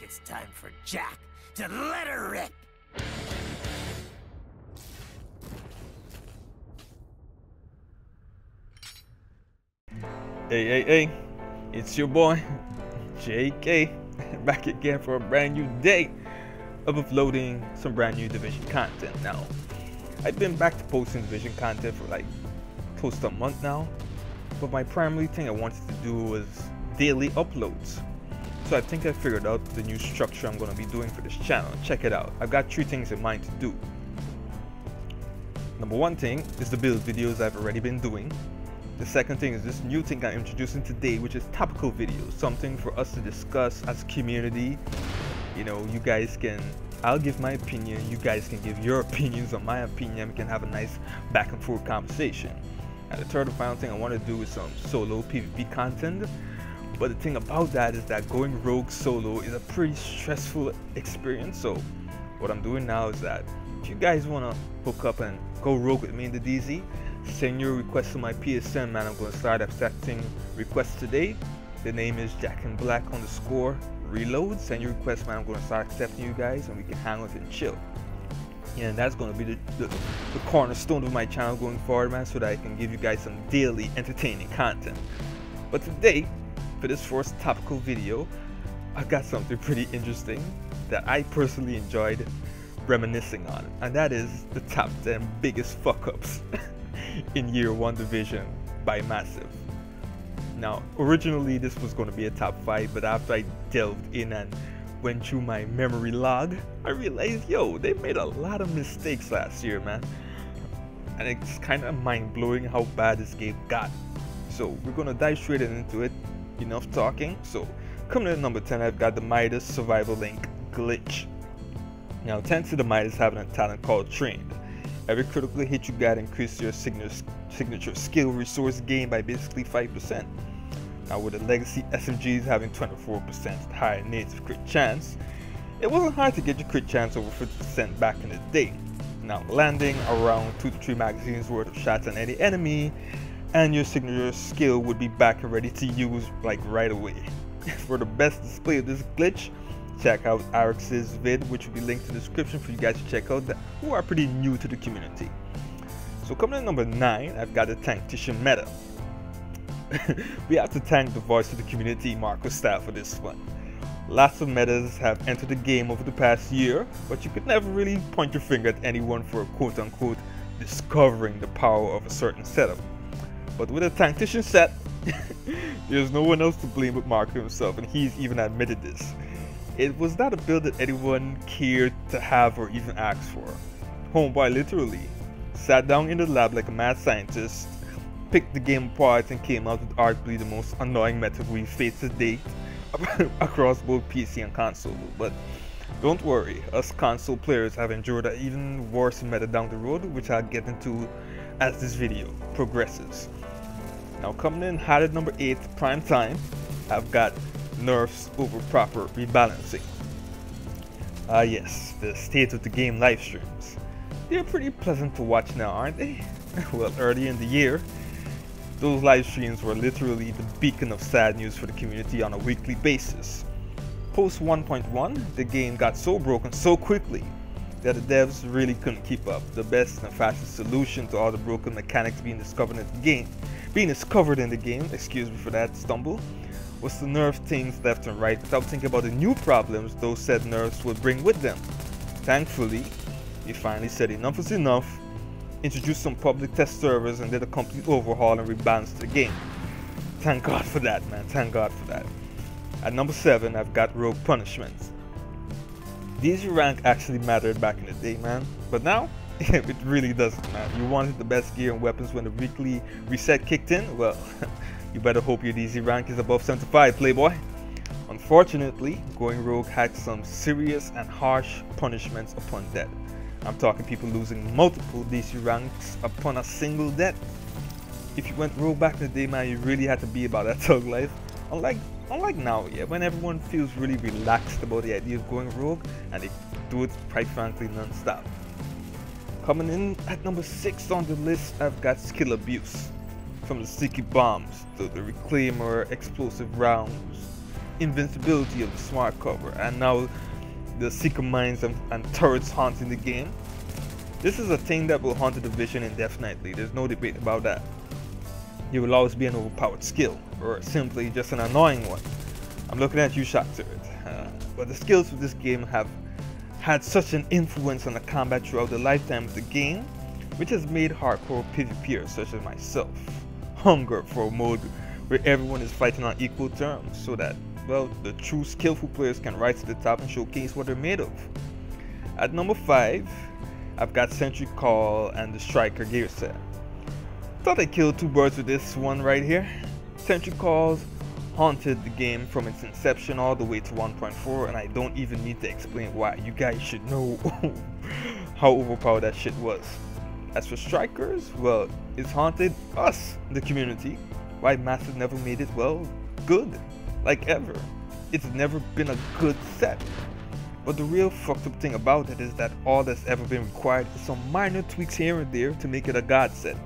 it's time for Jack to let her rip. Hey, it's your boy, JK, back again for a brand new day of uploading some brand new Division content. Now, I've been back to posting Division content for like close to a month now, but my primary thing I wanted to do was daily uploads. So I think I figured out the new structure I'm going to be doing for this channel. Check it out. I've got 3 things in mind to do. Number 1 thing is the build videos I've already been doing. The second thing is this new thing I'm introducing today, which is topical videos, something for us to discuss as a community. You know, you guys can, I'll give my opinion, you guys can give your opinions on my opinion, we can have a nice back and forth conversation. And the third and final thing I want to do is some solo PvP content. But the thing about that is that going rogue solo is a pretty stressful experience. So what I'm doing now is that if you guys want to hook up and go rogue with me in the DZ, send your request to my PSN, man. I'm going to start accepting requests today. The name is JackandBlack_reload. Send your request, man. I'm going to start accepting you guys and we can hang out and chill. Yeah, and that's going to be the cornerstone of my channel going forward, man, so that I can give you guys some daily entertaining content. But today, for this first topical video, I got something pretty interesting that I personally enjoyed reminiscing on, and that is the top 10 biggest fuck-ups in Year 1 Division by Massive. Now, originally this was going to be a top 5, but after I delved in and went through my memory log, I realized, yo, they made a lot of mistakes last year, man. And it's kind of mind-blowing how bad this game got. So we're going to dive straight into it. Enough talking. So coming in at number 10, I've got the Midas Survival Link Glitch. Now, thanks to the Midas having a talent called Trained, every critical hit you got increased your signature skill resource gain by basically 5%. Now, with the legacy SMGs having 24% higher native crit chance, it wasn't hard to get your crit chance over 50% back in the day. Now, landing around 2 to 3 magazines worth of shots on any enemy, and your signature skill would be back and ready to use like right away. For the best display of this glitch, check out Arix's vid, which will be linked in the description for you guys to check out, who are pretty new to the community. So coming in at number 9, I've got the tank Titian meta. We have to thank the voice of the community, Marco Style, for this one. Lots of metas have entered the game over the past year, but you could never really point your finger at anyone for quote-unquote discovering the power of a certain setup. But with a Titian set, there's no one else to blame but Marco himself, and he's even admitted this. It was not a build that anyone cared to have or even asked for. Homeboy literally sat down in the lab like a mad scientist, picked the game apart, and came out with arguably the most annoying meta we've faced to date across both PC and console. But don't worry, us console players have endured an even worse meta down the road, which I'll get into as this video progresses. Now coming in hot at number 8, prime time, I've got nerfs over proper rebalancing. Yes, the state of the game live streams. They're pretty pleasant to watch now, aren't they? Well, early in the year, those live streams were literally the beacon of sad news for the community on a weekly basis. Post 1.1, the game got so broken so quickly that the devs really couldn't keep up. The best and fastest solution to all the broken mechanics being discovered in the game, excuse me for that stumble, was to nerf things left and right without thinking about the new problems those said nerfs would bring with them. Thankfully, we finally said enough is enough, introduced some public test servers, and did a complete overhaul and rebalanced the game. Thank God for that, man, thank God for that. At number 7, I've got rogue punishments. DZ rank actually mattered back in the day, man, but now it really doesn't, man. You wanted the best gear and weapons when the weekly reset kicked in? Well, you better hope your DZ rank is above 75, playboy. Unfortunately, going rogue had some serious and harsh punishments upon death. I'm talking people losing multiple DC ranks upon a single death. If you went rogue back in the day, man, you really had to be about that thug life. Unlike now, yeah, when everyone feels really relaxed about the idea of going rogue, and they do it quite frankly non-stop. Coming in at number 6 on the list, I've got skill abuse. From the sticky bombs to the reclaimer explosive rounds invincibility of the smart cover, and now the secret mines and turrets haunting the game. This is a thing that will haunt the division indefinitely. There's no debate about that. It will always be an overpowered skill, or simply just an annoying one. I'm looking at you, Shock Turret. But the skills of this game have had such an influence on the combat throughout the lifetime of the game, which has made hardcore PvPers such as myself hunger for a mode where everyone is fighting on equal terms, so that, well, the true skillful players can rise to the top and showcase what they're made of. At number 5, I've got Sentry Call and the Striker gear set. Thought I killed two birds with this one right here. Sentry Calls haunted the game from its inception all the way to 1.4, and I don't even need to explain why. You guys should know how overpowered that shit was. As for Strikers, well, it's haunted us, the community. Why Massive never made it, well, good, like ever. It's never been a good set. But the real fucked up thing about it is that all that's ever been required is some minor tweaks here and there to make it a god set.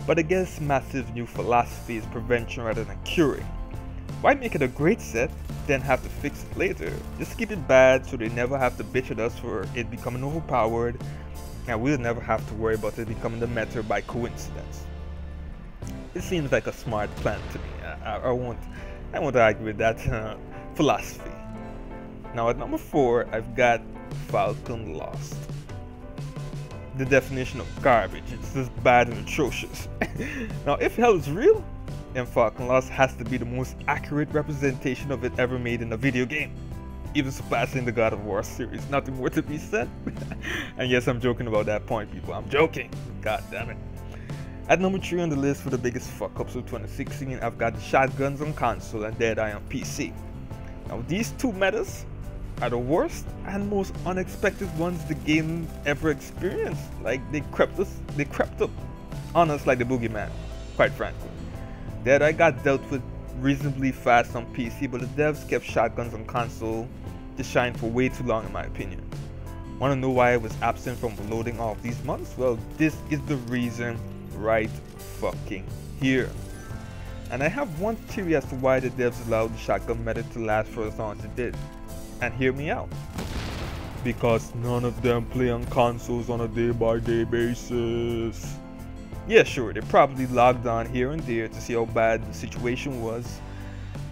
But I guess Massive's new philosophy is prevention rather than curing. Why make it a great set, then have to fix it later? Just keep it bad so they never have to bitch at us for it becoming overpowered, and we'll never have to worry about it becoming the meta by coincidence. It seems like a smart plan to me. I won't argue with that philosophy. Now at number 4, I've got Falcon Lost. The definition of garbage. It's just bad and atrocious. Now if hell is real, then Falcon Lost has to be the most accurate representation of it ever made in a video game, even surpassing the God of War series. Nothing more to be said. And yes, I'm joking about that point, people. I'm joking. God damn it. At number 3 on the list for the biggest fuck-ups of 2016, I've got the shotguns on console and Deadeye on PC. Now these two metas are the worst and most unexpected ones the game ever experienced. Like they crept up on us like the boogeyman, quite frankly. Deadeye got dealt with reasonably fast on PC, but the devs kept shotguns on console to shine for way too long in my opinion. Want to know why I was absent from loading all of these months? Well, this is the reason right fucking here. And I have one theory as to why the devs allowed the shotgun meta to last for as long as it did. And hear me out. Because none of them play on consoles on a day-by-day basis. Yeah, sure, they probably logged on here and there to see how bad the situation was,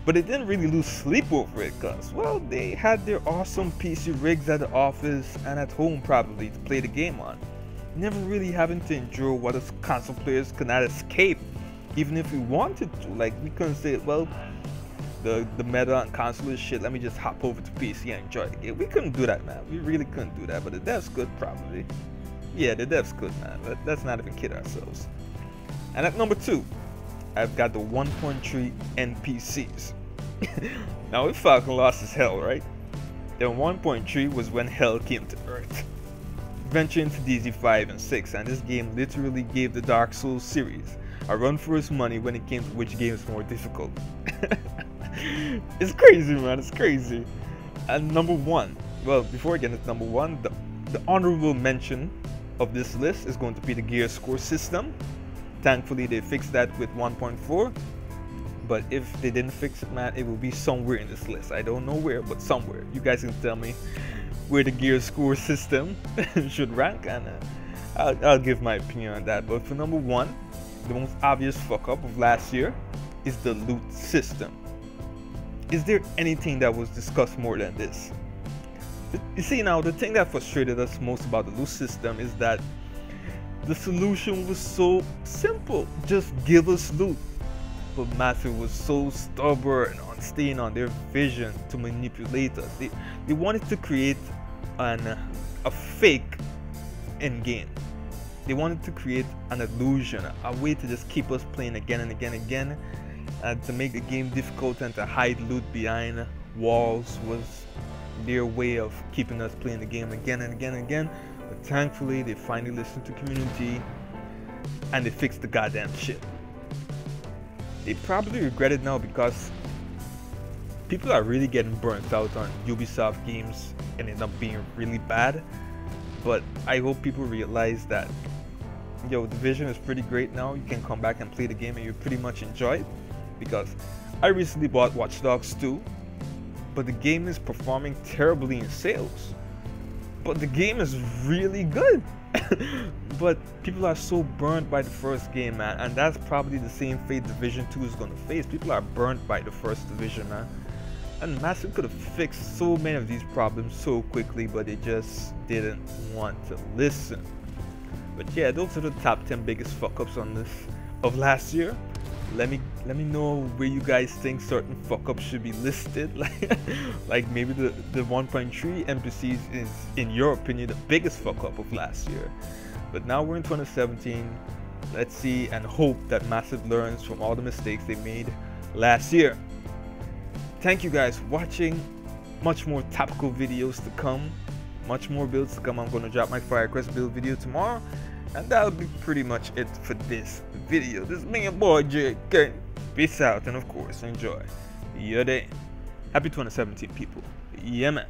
but they didn't really lose sleep over it because, well, they had their awesome PC rigs at the office and at home probably to play the game on, never really having to endure what us console players could not escape, even if we wanted to. Like, we couldn't say, well, the meta on console is shit, let me just hop over to PC and enjoy the game. We couldn't do that, man. We really couldn't do that, but the devs could probably. Yeah, the devs could, man. Let's not even kid ourselves. And at number 2, I've got the 1.3 NPCs. Now, if Falcon Lost is hell, right? Then 1.3 was when hell came to Earth. Venture into DZ5 and 6, and this game literally gave the Dark Souls series a run for its money when it came to which game is more difficult. It's crazy, man. It's crazy. And number 1, well, before I get into number 1, the honorable mention of this list is going to be the gear score system. Thankfully they fixed that with 1.4, but if they didn't fix it, man, it will be somewhere in this list. I don't know where, but somewhere. You guys can tell me where the gear score system should rank, and I'll give my opinion on that. But for number 1, the most obvious fuck up of last year is the loot system. Is there anything that was discussed more than this? You see, now the thing that frustrated us most about the loot system is that the solution was so simple: just give us loot. But Massive was so stubborn on staying on their vision to manipulate us. They wanted to create a fake end game. They wanted to create an illusion, a way to just keep us playing again and again and again, and to make the game difficult and to hide loot behind walls was their way of keeping us playing the game again and again and again. But thankfully they finally listened to community and they fixed the goddamn shit. They probably regret it now because people are really getting burnt out on Ubisoft games and end up being really bad. But I hope people realize that, yo, Division is pretty great now. You can come back and play the game and you pretty much enjoy it. Because I recently bought Watch Dogs 2 but the game is performing terribly in sales. But the game is really good. But people are so burnt by the first game, man, and that's probably the same fate Division 2 is going to face. People are burnt by the first Division, man. And Massive could have fixed so many of these problems so quickly, but they just didn't want to listen. But yeah, those are the top 10 biggest fuck-ups on this of last year. Let me know where you guys think certain fuck-ups should be listed. like maybe the 1.3 NPCs is, in your opinion, the biggest fuck-up of last year. But now we're in 2017. Let's see and hope that Massive learns from all the mistakes they made last year. Thank you guys for watching. Much more topical videos to come. Much more builds to come. I'm going to drop my Firecrest build video tomorrow. And that'll be pretty much it for this video. This is me, your boy, JK. Peace out, and of course, enjoy your day. Happy 2017, people. Yeah, man.